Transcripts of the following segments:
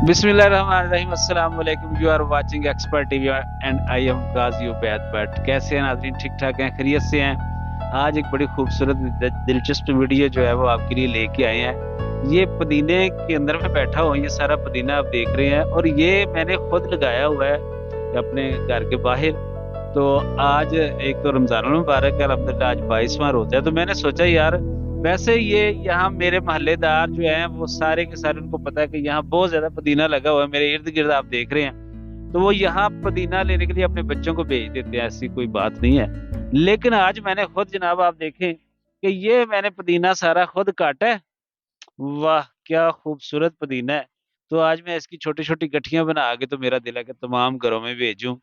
बिस्मिल्लाहिर्रहमानिर्रहीम अस्सलाम वालेकुम। You are watching expert TV and I am Ghazi Ubaid Bhatt. कैसे हैं नाज़रीन? ठीक ठाक हैं, खैरियत से हैं? आज एक बड़ी खूबसूरत दिलचस्प वीडियो जो है वो आपके लिए लेके आए हैं। ये पुदीने के अंदर मैं बैठा हूँ, ये सारा पुदीना आप देख रहे हैं और ये मैंने खुद लगाया हुआ है अपने घर के बाहर। तो आज एक तो रमजानुल मुबारक है, अल्हम्दुलिल्लाह आज 22वां रोजा है। तो मैंने सोचा यार, वैसे ये यहाँ मेरे मोहल्लेदार जो हैं वो सारे के सारे, उनको पता है कि यहाँ बहुत ज्यादा पुदीना लगा हुआ है, मेरे इर्द गिर्द आप देख रहे हैं। तो वो यहाँ पुदीना लेने के लिए अपने बच्चों को भेज देते हैं, ऐसी कोई बात नहीं है। लेकिन आज मैंने खुद, जनाब आप देखें कि ये मैंने पुदीना सारा खुद काटा है। वाह, क्या खूबसूरत पुदीना है। तो आज मैं इसकी छोटी छोटी गठियां बना के तो मेरा दिल है कि तमाम घरों में भेजूं।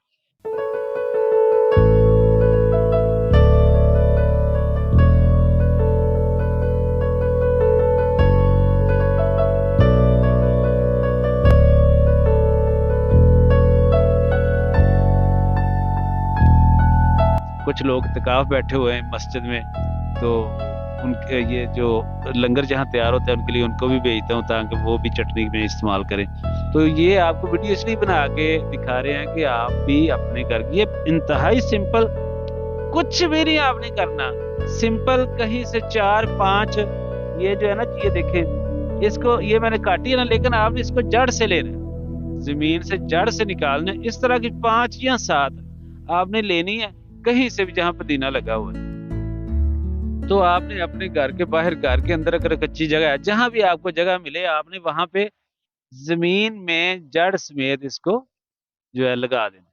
कुछ लोग इत्तेकाफ बैठे हुए हैं मस्जिद में, तो उनके ये जो लंगर जहाँ तैयार होता है उनके लिए उनको भी भेजता हूँ ताकि वो भी चटनी में इस्तेमाल करें। तो ये आपको वीडियो इसलिए बना के दिखा रहे हैं कि आप भी अपने घर की, ये इंतहाई सिंपल, कुछ भी नहीं आपने करना, सिंपल कहीं से 4-5, ये जो है ना, ये देखें इसको, ये मैंने काटी है ना, लेकिन आपने इसको जड़ से लेना है, जमीन से जड़ से निकालना है। इस तरह की 5 या 7 आपने लेनी है, कहीं से भी जहां पुदीना लगा हुआ है। तो आपने अपने घर के बाहर, घर के अंदर अगर कच्ची जगह है, जहां भी आपको जगह मिले, आपने वहां पे जमीन में जड़ समेत इसको जो है लगा देना।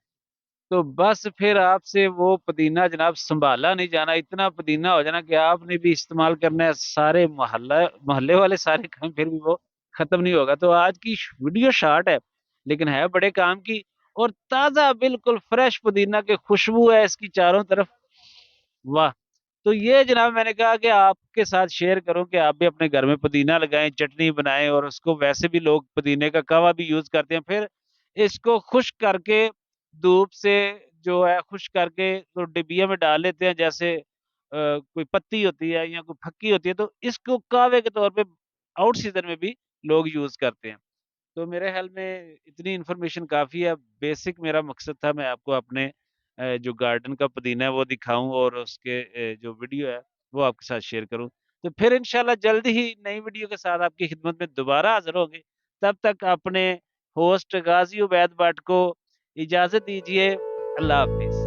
तो बस फिर आपसे वो पुदीना जनाब संभाला नहीं जाना, इतना पुदीना हो जाना कि आपने भी इस्तेमाल करना है, सारे मोहल्ला मोहल्ले वाले सारे काम, फिर भी वो खत्म नहीं होगा। तो आज की वीडियो शॉर्ट है लेकिन है बड़े काम की, और ताजा बिल्कुल फ्रेश पुदीना की खुशबू है इसकी चारों तरफ। वाह। तो ये जनाब मैंने कहा कि आपके साथ शेयर करूं कि आप भी अपने घर में पुदीना लगाएं, चटनी बनाएं, और उसको वैसे भी लोग पुदीने का कवा भी यूज करते हैं, फिर इसको खुश्क करके धूप से जो है खुश्क करके तो डिबिया में डाल लेते हैं, जैसे कोई पत्ती होती है या कोई फक्की होती है, तो इसको कावे के तौर पे आउट सीजन में भी लोग यूज करते हैं। तो मेरे ख्याल में इतनी इन्फॉर्मेशन काफ़ी है। बेसिक मेरा मकसद था मैं आपको अपने जो गार्डन का पुदीना है वो दिखाऊँ, और उसके जो वीडियो है वो आपके साथ शेयर करूँ। तो फिर इंशाल्लाह जल्द ही नई वीडियो के साथ आपकी खिदमत में दोबारा हाज़िर होंगे। तब तक अपने होस्ट गाज़ी उबैद भट्ट को इजाज़त दीजिए। अल्लाह हाफ़िज़।